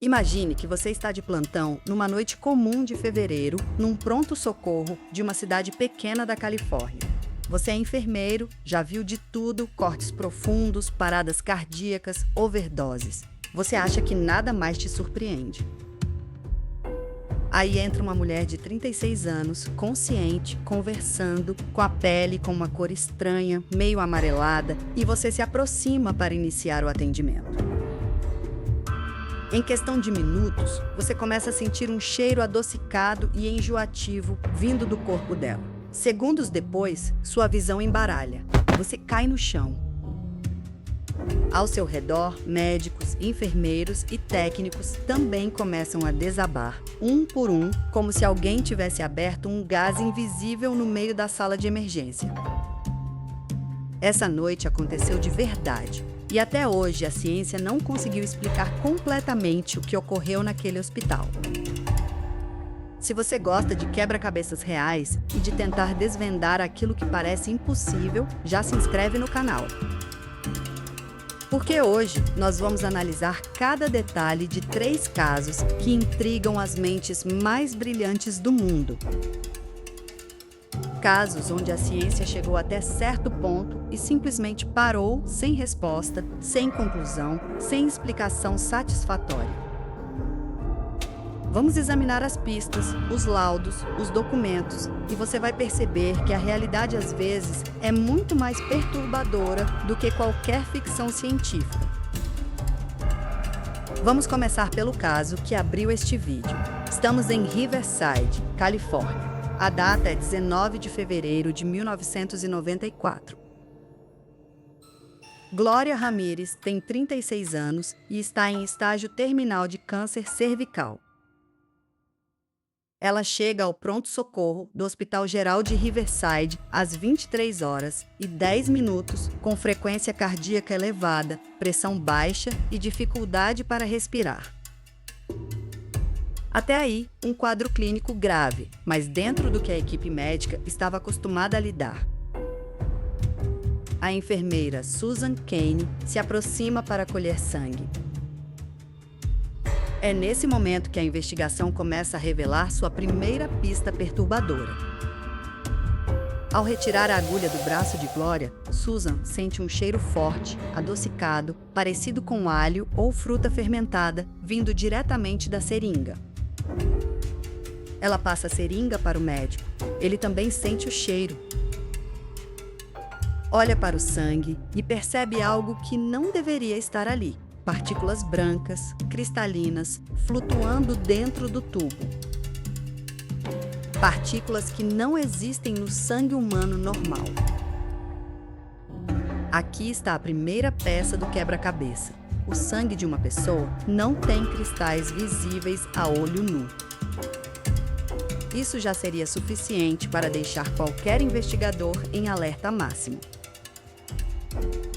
Imagine que você está de plantão numa noite comum de fevereiro, num pronto-socorro de uma cidade pequena da Califórnia. Você é enfermeiro, já viu de tudo, cortes profundos, paradas cardíacas, overdoses. Você acha que nada mais te surpreende. Aí entra uma mulher de 36 anos, consciente, conversando, com a pele com uma cor estranha, meio amarelada, e você se aproxima para iniciar o atendimento. Em questão de minutos, você começa a sentir um cheiro adocicado e enjoativo vindo do corpo dela. Segundos depois, sua visão embaralha. Você cai no chão. Ao seu redor, médicos, enfermeiros e técnicos também começam a desabar, um por um, como se alguém tivesse aberto um gás invisível no meio da sala de emergência. Essa noite aconteceu de verdade, e até hoje a ciência não conseguiu explicar completamente o que ocorreu naquele hospital. Se você gosta de quebra-cabeças reais e de tentar desvendar aquilo que parece impossível, já se inscreve no canal. Porque hoje nós vamos analisar cada detalhe de 3 casos que intrigam as mentes mais brilhantes do mundo. Casos onde a ciência chegou até certo ponto e simplesmente parou sem resposta, sem conclusão, sem explicação satisfatória. Vamos examinar as pistas, os laudos, os documentos, e você vai perceber que a realidade às vezes é muito mais perturbadora do que qualquer ficção científica. Vamos começar pelo caso que abriu este vídeo. Estamos em Riverside, Califórnia. A data é 19 de fevereiro de 1994. Glória Ramírez tem 36 anos e está em estágio terminal de câncer cervical. Ela chega ao pronto-socorro do Hospital Geral de Riverside às 23h10 com frequência cardíaca elevada, pressão baixa e dificuldade para respirar. Até aí, um quadro clínico grave, mas dentro do que a equipe médica estava acostumada a lidar. A enfermeira Susan Kane se aproxima para colher sangue. É nesse momento que a investigação começa a revelar sua primeira pista perturbadora. Ao retirar a agulha do braço de Glória, Susan sente um cheiro forte, adocicado, parecido com alho ou fruta fermentada, vindo diretamente da seringa. Ela passa a seringa para o médico. Ele também sente o cheiro. Olha para o sangue e percebe algo que não deveria estar ali. Partículas brancas, cristalinas, flutuando dentro do tubo. Partículas que não existem no sangue humano normal. Aqui está a primeira peça do quebra-cabeça. O sangue de uma pessoa não tem cristais visíveis a olho nu. Isso já seria suficiente para deixar qualquer investigador em alerta máximo.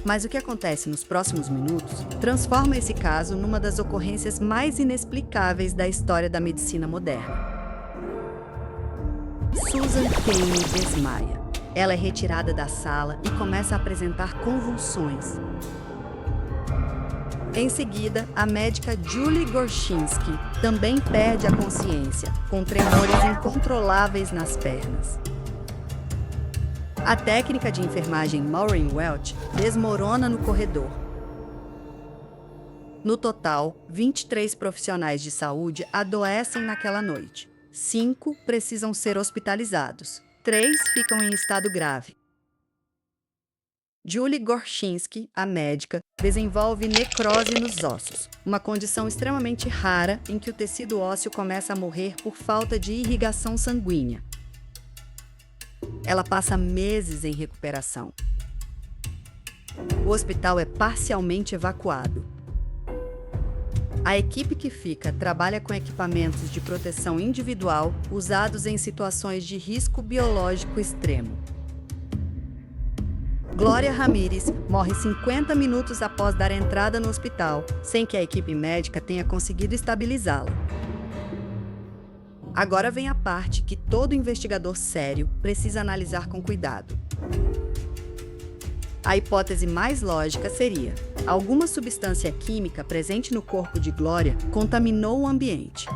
Mas o que acontece nos próximos minutos transforma esse caso numa das ocorrências mais inexplicáveis da história da medicina moderna. Susan Kane desmaia. Ela é retirada da sala e começa a apresentar convulsões. Em seguida, a médica Julie Gorshinsky também perde a consciência, com tremores incontroláveis nas pernas. A técnica de enfermagem Maureen Welch desmorona no corredor. No total, 23 profissionais de saúde adoecem naquela noite. 5 precisam ser hospitalizados. 3 ficam em estado grave. Julie Gorshinsky, a médica, desenvolve necrose nos ossos, uma condição extremamente rara em que o tecido ósseo começa a morrer por falta de irrigação sanguínea. Ela passa meses em recuperação. O hospital é parcialmente evacuado. A equipe que fica trabalha com equipamentos de proteção individual usados em situações de risco biológico extremo. Glória Ramírez morre 50 minutos após dar entrada no hospital, sem que a equipe médica tenha conseguido estabilizá-la. Agora vem a parte que todo investigador sério precisa analisar com cuidado. A hipótese mais lógica seria: alguma substância química presente no corpo de Glória contaminou o ambiente.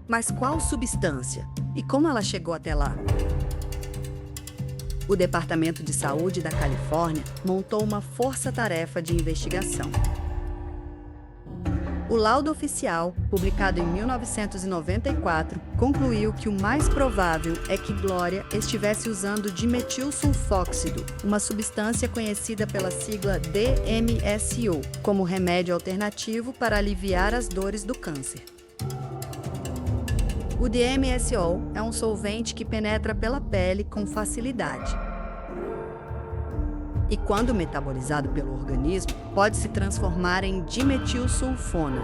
Mas qual substância? E como ela chegou até lá? O Departamento de Saúde da Califórnia montou uma força-tarefa de investigação. O laudo oficial, publicado em 1994, concluiu que o mais provável é que Glória estivesse usando dimetilsulfóxido, uma substância conhecida pela sigla DMSO, como remédio alternativo para aliviar as dores do câncer. O DMSO é um solvente que penetra pela pele com facilidade. E quando metabolizado pelo organismo, pode se transformar em dimetilsulfona,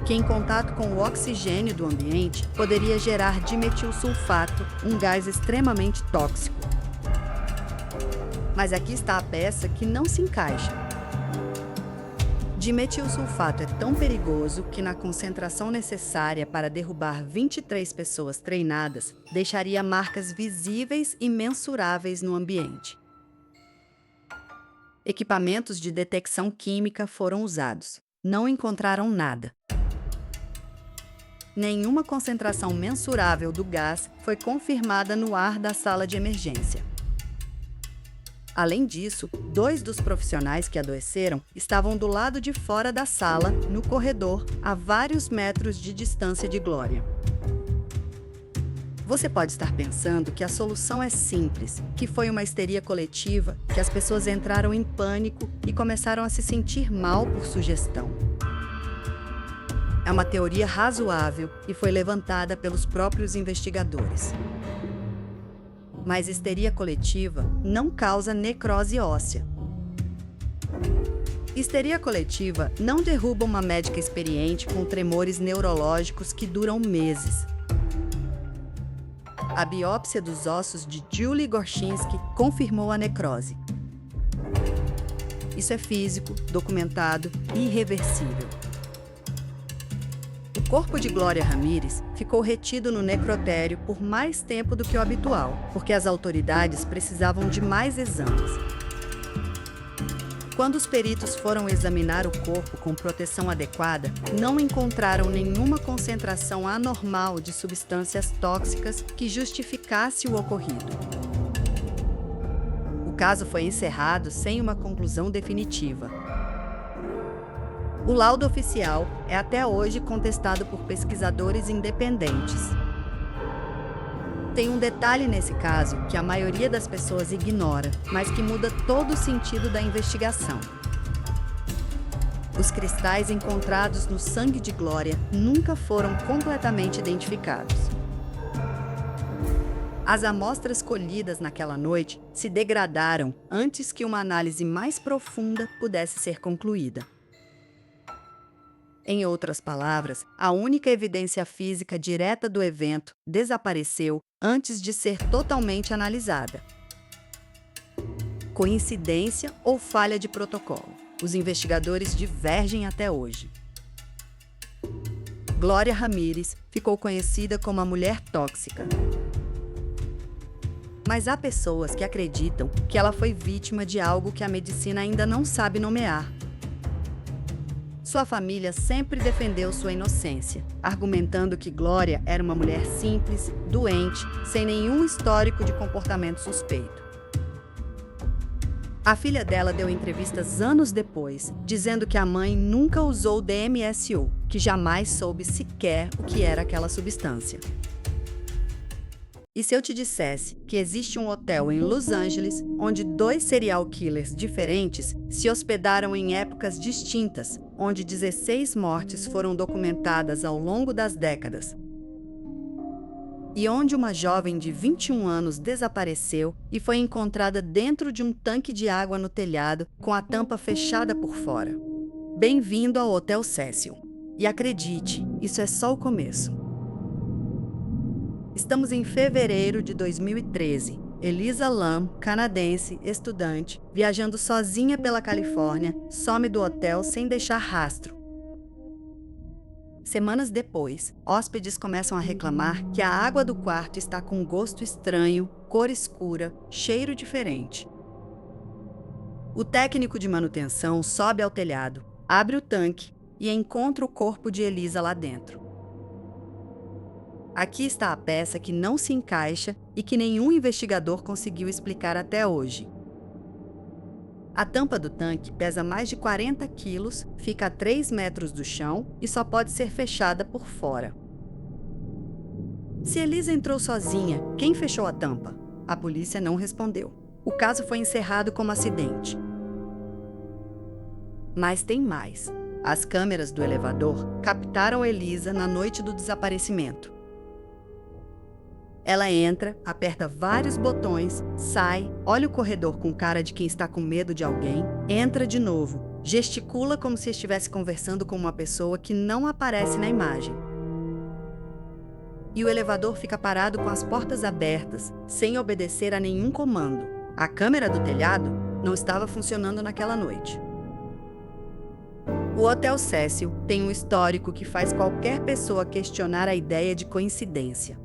que em contato com o oxigênio do ambiente poderia gerar dimetilsulfato, um gás extremamente tóxico. Mas aqui está a peça que não se encaixa. Dimetilsulfato é tão perigoso que, na concentração necessária para derrubar 23 pessoas treinadas, deixaria marcas visíveis e mensuráveis no ambiente. Equipamentos de detecção química foram usados. Não encontraram nada. Nenhuma concentração mensurável do gás foi confirmada no ar da sala de emergência. Além disso, 2 dos profissionais que adoeceram estavam do lado de fora da sala, no corredor, a vários metros de distância de Glória. Você pode estar pensando que a solução é simples, que foi uma histeria coletiva, que as pessoas entraram em pânico e começaram a se sentir mal por sugestão. É uma teoria razoável e foi levantada pelos próprios investigadores. Mas histeria coletiva não causa necrose óssea. Histeria coletiva não derruba uma médica experiente com tremores neurológicos que duram meses. A biópsia dos ossos de Julie Gorshinsky confirmou a necrose. Isso é físico, documentado e irreversível. O corpo de Glória Ramírez ficou retido no necrotério por mais tempo do que o habitual, porque as autoridades precisavam de mais exames. Quando os peritos foram examinar o corpo com proteção adequada, não encontraram nenhuma concentração anormal de substâncias tóxicas que justificasse o ocorrido. O caso foi encerrado sem uma conclusão definitiva. O laudo oficial é até hoje contestado por pesquisadores independentes. Tem um detalhe nesse caso que a maioria das pessoas ignora, mas que muda todo o sentido da investigação. Os cristais encontrados no sangue de Glória nunca foram completamente identificados. As amostras colhidas naquela noite se degradaram antes que uma análise mais profunda pudesse ser concluída. Em outras palavras, a única evidência física direta do evento desapareceu antes de ser totalmente analisada. Coincidência ou falha de protocolo? Os investigadores divergem até hoje. Glória Ramírez ficou conhecida como a mulher tóxica. Mas há pessoas que acreditam que ela foi vítima de algo que a medicina ainda não sabe nomear. Sua família sempre defendeu sua inocência, argumentando que Glória era uma mulher simples, doente, sem nenhum histórico de comportamento suspeito. A filha dela deu entrevistas anos depois, dizendo que a mãe nunca usou DMSO, que jamais soube sequer o que era aquela substância. E se eu te dissesse que existe um hotel em Los Angeles onde 2 serial killers diferentes se hospedaram em épocas distintas, onde 16 mortes foram documentadas ao longo das décadas, e onde uma jovem de 21 anos desapareceu e foi encontrada dentro de um tanque de água no telhado com a tampa fechada por fora? Bem-vindo ao Hotel Cecil. E acredite, isso é só o começo. Estamos em fevereiro de 2013. Elisa Lam, canadense, estudante, viajando sozinha pela Califórnia, some do hotel sem deixar rastro. Semanas depois, hóspedes começam a reclamar que a água do quarto está com gosto estranho, cor escura, cheiro diferente. O técnico de manutenção sobe ao telhado, abre o tanque e encontra o corpo de Elisa lá dentro. Aqui está a peça que não se encaixa e que nenhum investigador conseguiu explicar até hoje. A tampa do tanque pesa mais de 40 quilos, fica a 3 metros do chão e só pode ser fechada por fora. Se Elisa entrou sozinha, quem fechou a tampa? A polícia não respondeu. O caso foi encerrado como acidente. Mas tem mais. As câmeras do elevador captaram Elisa na noite do desaparecimento. Ela entra, aperta vários botões, sai, olha o corredor com cara de quem está com medo de alguém, entra de novo, gesticula como se estivesse conversando com uma pessoa que não aparece na imagem. E o elevador fica parado com as portas abertas, sem obedecer a nenhum comando. A câmera do telhado não estava funcionando naquela noite. O Hotel Cecil tem um histórico que faz qualquer pessoa questionar a ideia de coincidência.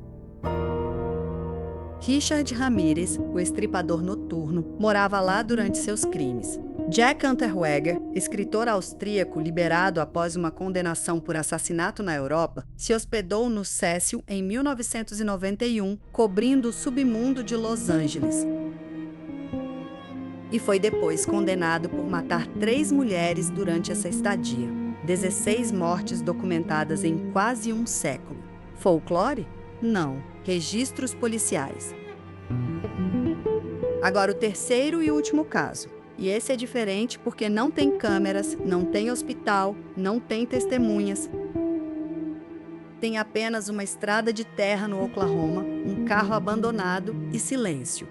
Richard Ramirez, o estripador noturno, morava lá durante seus crimes. Jack Unterweger, escritor austríaco liberado após uma condenação por assassinato na Europa, se hospedou no Cecil em 1991, cobrindo o submundo de Los Angeles. E foi depois condenado por matar 3 mulheres durante essa estadia. 16 mortes documentadas em quase um século. Folclore? Não. Registros policiais. Agora o terceiro e último caso. E esse é diferente porque não tem câmeras, não tem hospital, não tem testemunhas. Tem apenas uma estrada de terra no Oklahoma, um carro abandonado e silêncio.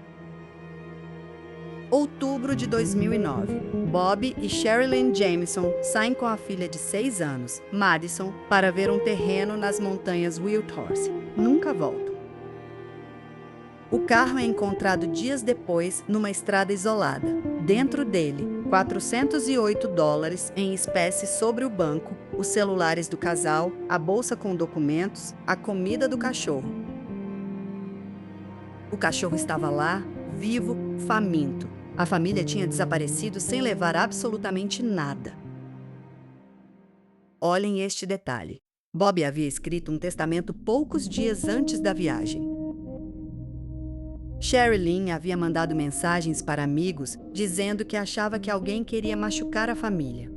Outubro de 2009. Bob e Sherilyn Jameson saem com a filha de 6 anos, Madison, para ver um terreno nas montanhas Wildhorse. Nunca voltam. O carro é encontrado dias depois numa estrada isolada. Dentro dele, $408 em espécie sobre o banco, os celulares do casal, a bolsa com documentos, a comida do cachorro. O cachorro estava lá, vivo, faminto. A família tinha desaparecido sem levar absolutamente nada. Olhem este detalhe. Bob havia escrito um testamento poucos dias antes da viagem. Sherilyn havia mandado mensagens para amigos dizendo que achava que alguém queria machucar a família.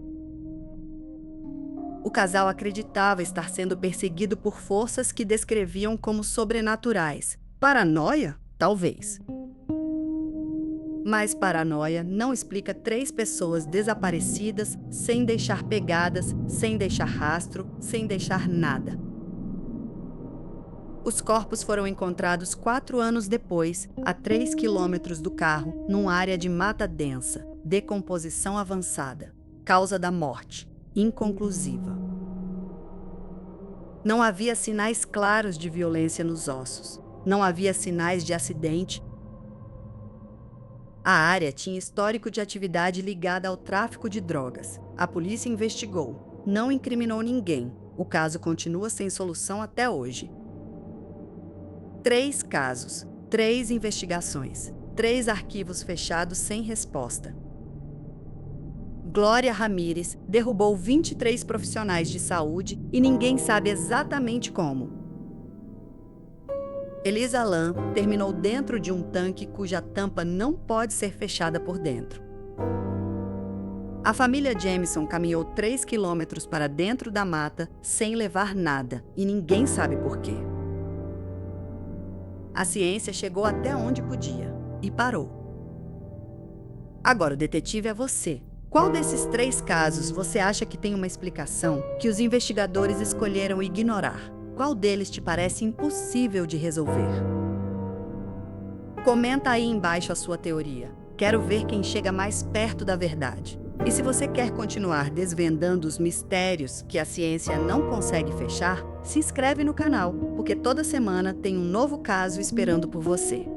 O casal acreditava estar sendo perseguido por forças que descreviam como sobrenaturais. Paranoia? Talvez. Mas paranoia não explica 3 pessoas desaparecidas, sem deixar pegadas, sem deixar rastro, sem deixar nada. Os corpos foram encontrados 4 anos depois, a 3 quilômetros do carro, numa área de mata densa, decomposição avançada. Causa da morte, inconclusiva. Não havia sinais claros de violência nos ossos. Não havia sinais de acidente. A área tinha histórico de atividade ligada ao tráfico de drogas. A polícia investigou. Não incriminou ninguém. O caso continua sem solução até hoje. 3 casos, 3 investigações, 3 arquivos fechados sem resposta. Glória Ramírez derrubou 23 profissionais de saúde e ninguém sabe exatamente como. Elisa Lam terminou dentro de um tanque cuja tampa não pode ser fechada por dentro. A família Jameson caminhou 3 quilômetros para dentro da mata sem levar nada e ninguém sabe por quê. A ciência chegou até onde podia e parou. Agora o detetive é você. Qual desses 3 casos você acha que tem uma explicação que os investigadores escolheram ignorar? Qual deles te parece impossível de resolver? Comenta aí embaixo a sua teoria. Quero ver quem chega mais perto da verdade. E se você quer continuar desvendando os mistérios que a ciência não consegue fechar, se inscreve no canal, porque toda semana tem um novo caso esperando por você.